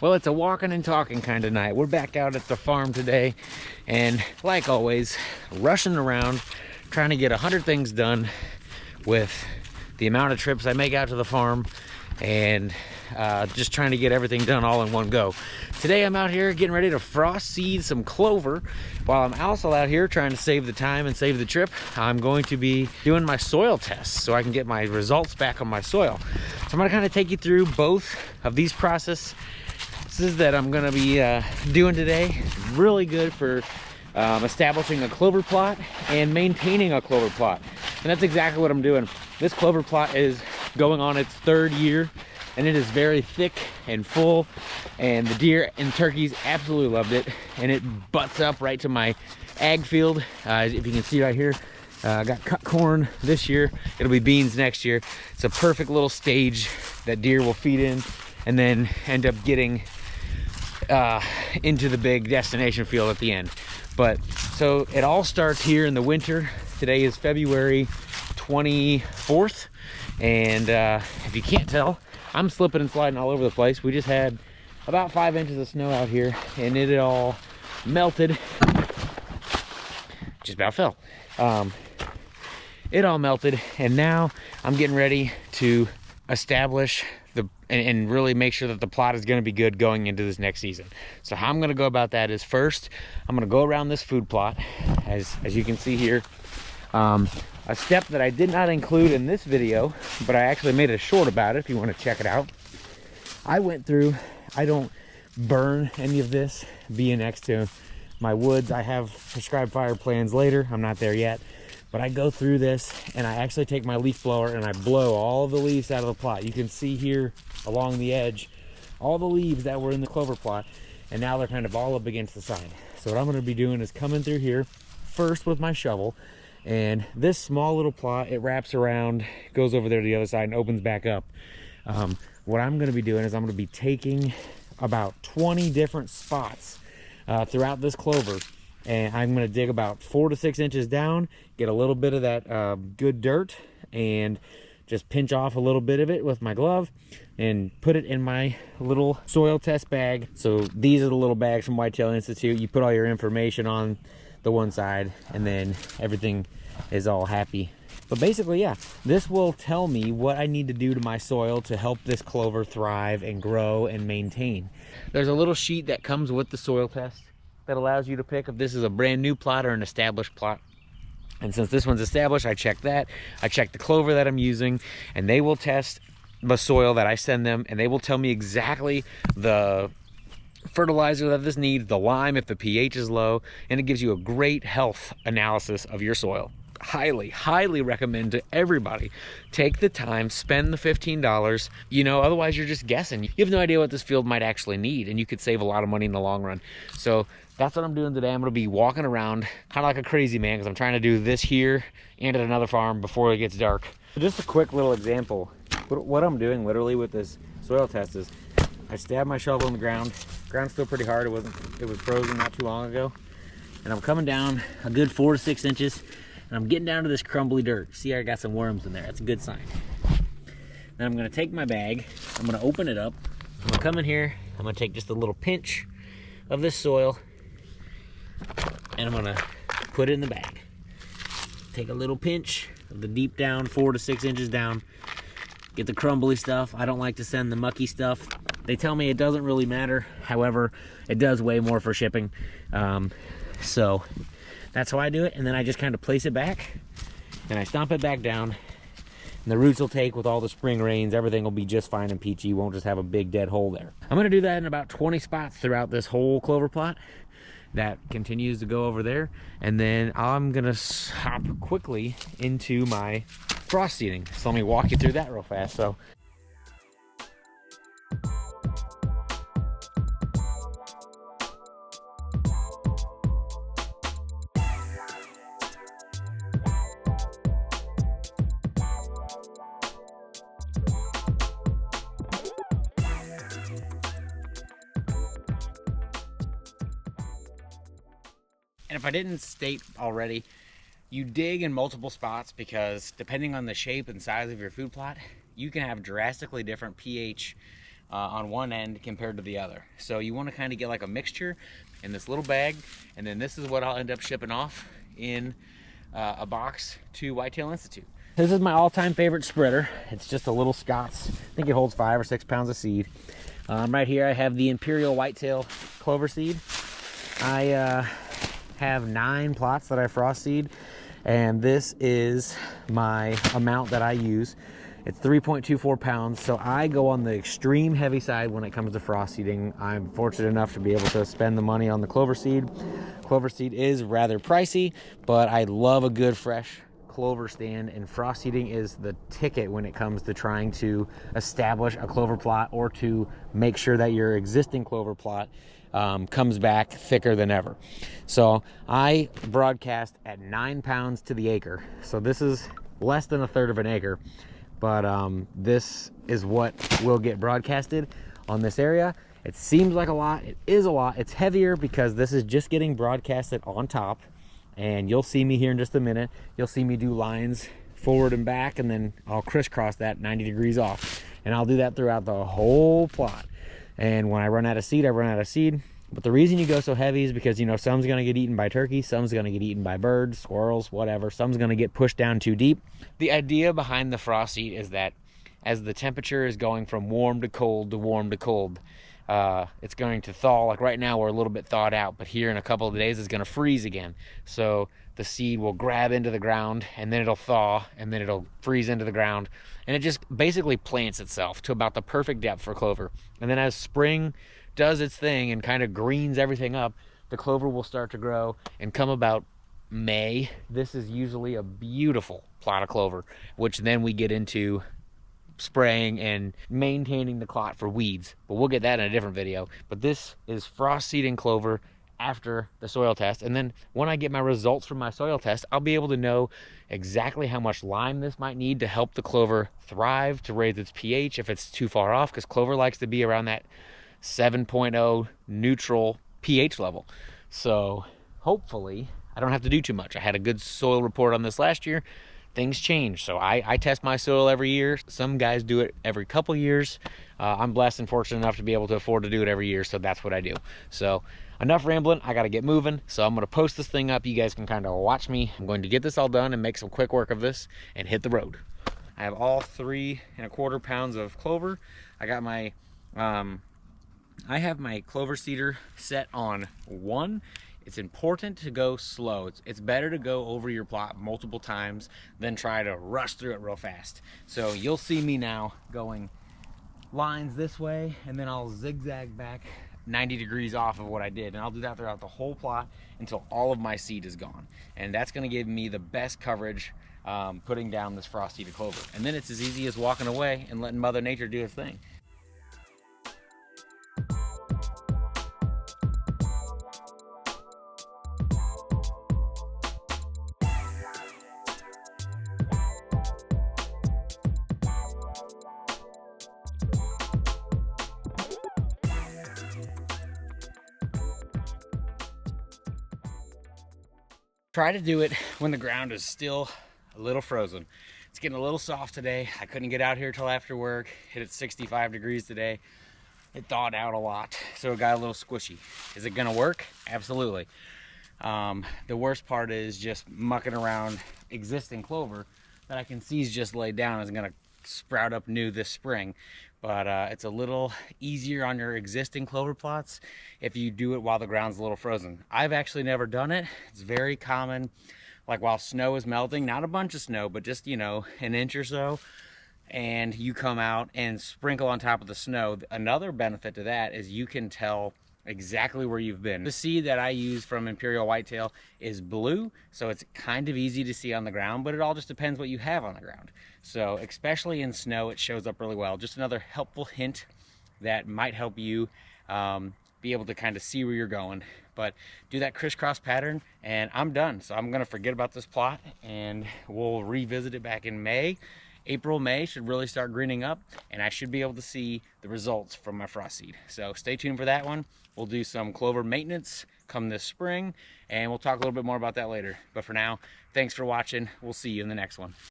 Well, it's a walking and talking kind of night. We're back out at the farm today, and like always, rushing around, trying to get 100 things done with the amount of trips I make out to the farm, and just trying to get everything done all in one go. Today I'm out here getting ready to frost seed some clover, while I'm also out here trying to save the time and save the trip. I'm going to be doing my soil tests so I can get my results back on my soil. So I'm going to kind of take you through both of these processes that I'm going to be doing today. Really good for establishing a clover plot and maintaining a clover plot, and that's exactly what I'm doing. This clover plot is going on its 3rd year, and it is very thick and full, and the deer and turkeys absolutely loved it, and it butts up right to my ag field. If you can see right here, I got cut corn this year. It'll be beans next year. It's a perfect little stage that deer will feed in and then end up getting into the big destination field at the end. But so it all starts here in the winter. Today is February 24th, and if you can't tell, I'm slipping and sliding all over the place. We just had about 5 inches of snow out here, and it all melted. Just about fell. It all melted, and now I'm getting ready to establish and really make sure that the plot is going to be good going into this next season. So how I'm going to go about that is, first I'm going to go around this food plot, as you can see here. A step that I did not include in this video, but I actually made a short about it if you want to check it out. I went through, I don't burn any of this being next to my woods. I have prescribed fire plans later. I'm not there yet. But I go through this, and I actually take my leaf blower and I blow all the leaves out of the plot. You can see here along the edge all the leaves that were in the clover plot, and now they're kind of all up against the side. So what I'm going to be doing is coming through here first with my shovel, and this small little plot, it wraps around, goes over there to the other side and opens back up. What I'm going to be doing is I'm going to be taking about 20 different spots throughout this clover, and I'm going to dig about 4 to 6 inches down, get a little bit of that good dirt, and just pinch off a little bit of it with my glove and put it in my little soil test bag. So these are the little bags from Whitetail Institute. You put all your information on the one side, and then everything is all happy. But basically, yeah, this will tell me what I need to do to my soil to help this clover thrive and grow and maintain. There's a little sheet that comes with the soil test that allows you to pick if this is a brand new plot or an established plot. And since this one's established, I check that. I check the clover that I'm using, and they will test the soil that I send them, and they will tell me exactly the fertilizer that this needs, the lime if the pH is low, and it gives you a great health analysis of your soil. Highly recommend to everybody, take the time, spend the $15. You know, otherwise you're just guessing. You have no idea what this field might actually need, and you could save a lot of money in the long run. So that's what I'm doing today. I'm going to be walking around kind of like a crazy man, because I'm trying to do this here and at another farm before it gets dark. So just a quick little example. What I'm doing literally with this soil test is I stab my shovel in the ground. Ground's still pretty hard. It was frozen not too long ago. And I'm coming down a good 4 to 6 inches. And I'm getting down to this crumbly dirt. See, I got some worms in there. That's a good sign. Then I'm going to take my bag. I'm going to open it up. I'm going to come in here. I'm going to take just a little pinch of this soil, and I'm going to put it in the bag. Take a little pinch of the deep down, 4 to 6 inches down. Get the crumbly stuff. I don't like to send the mucky stuff. They tell me it doesn't really matter. However, it does weigh more for shipping. So that's how I do it, and then I just kind of place it back, and I stomp it back down, and the roots will take with all the spring rains. Everything will be just fine and peachy. You won't just have a big dead hole there. I'm going to do that in about 20 spots throughout this whole clover plot. That continues to go over there, and then I'm going to hop quickly into my frost seeding. So let me walk you through that real fast. So and if I didn't state already, you dig in multiple spots, because depending on the shape and size of your food plot, you can have drastically different pH on one end compared to the other. So you want to kind of get like a mixture in this little bag, and then this is what I'll end up shipping off in a box to Whitetail Institute. This is my all-time favorite spreader. It's just a little Scott's. I think it holds 5 or 6 pounds of seed. Right here I have the Imperial Whitetail Clover seed. I have 9 plots that I frost seed, and this is my amount that I use. It's 3.24 pounds, so I go on the extreme heavy side when it comes to frost seeding. I'm fortunate enough to be able to spend the money on the clover seed. Clover seed is rather pricey, but I love a good fresh clover stand, and frost seeding is the ticket when it comes to trying to establish a clover plot or to make sure that your existing clover plot comes back thicker than ever. So I broadcast at 9 pounds to the acre. So this is less than 1/3 of an acre. But this is what will get broadcasted on this area. It seems like a lot. It is a lot. It's heavier because this is just getting broadcasted on top. And you'll see me here in just a minute. You'll see me do lines forward and back, and then I'll crisscross that 90 degrees off. And I'll do that throughout the whole plot. And when I run out of seed, I run out of seed. But the reason you go so heavy is because, you know, some's going to get eaten by turkeys, some's going to get eaten by birds, squirrels, whatever. Some's going to get pushed down too deep. The idea behind the frost seed is that as the temperature is going from warm to cold to warm to cold, it's going to thaw. Like right now we're a little bit thawed out, but here in a couple of days it's going to freeze again. So the seed will grab into the ground, and then it'll thaw, and then it'll freeze into the ground, and it just basically plants itself to about the perfect depth for clover. And then as spring does its thing and kind of greens everything up, the clover will start to grow, and come about May, this is usually a beautiful plot of clover, which then we get into spraying and maintaining the plot for weeds, but we'll get that in a different video. But this is frost seeding clover after the soil test, and then when I get my results from my soil test, I'll be able to know exactly how much lime this might need to help the clover thrive, to raise its pH if it's too far off, because clover likes to be around that 7.0 neutral pH level. So hopefully I don't have to do too much. I had a good soil report on this last year. Things change, so I test my soil every year. Some guys do it every couple years. I'm blessed and fortunate enough to be able to afford to do it every year, so that's what I do. So enough rambling, I gotta get moving. So I'm gonna post this thing up. You guys can kind of watch me. I'm going to get this all done and make some quick work of this and hit the road. I have all 3.25 pounds of clover. I got my I have my clover seeder set on 1. It's important to go slow. It's better to go over your plot multiple times than try to rush through it real fast. So you'll see me now going lines this way, and then I'll zigzag back 90 degrees off of what I did, and I'll do that throughout the whole plot until all of my seed is gone. And that's going to give me the best coverage putting down this frost seeded clover. And then it's as easy as walking away and letting Mother Nature do its thing. Try to do it when the ground is still a little frozen. It's getting a little soft today. I couldn't get out here till after work. Hit it 65 degrees today. It thawed out a lot, so it got a little squishy. Is it gonna work? Absolutely. The worst part is just mucking around existing clover that I can see is just laid down, is gonna sprout up new this spring. But it's a little easier on your existing clover plots if you do it while the ground's a little frozen. I've actually never done it. It's very common, like while snow is melting, not a bunch of snow, but just, you know, an inch or so, and you come out and sprinkle on top of the snow. Another benefit to that is you can tell exactly where you've been. The seed that I use from Imperial Whitetail is blue, so it's kind of easy to see on the ground, but it all just depends what you have on the ground. So especially in snow, it shows up really well. Just another helpful hint that might help you be able to kind of see where you're going. But do that crisscross pattern and I'm done. So I'm gonna forget about this plot and we'll revisit it back in May. April, May should really start greening up, and I should be able to see the results from my frost seed. So stay tuned for that one. We'll do some clover maintenance come this spring, and we'll talk a little bit more about that later. But for now, thanks for watching. We'll see you in the next one.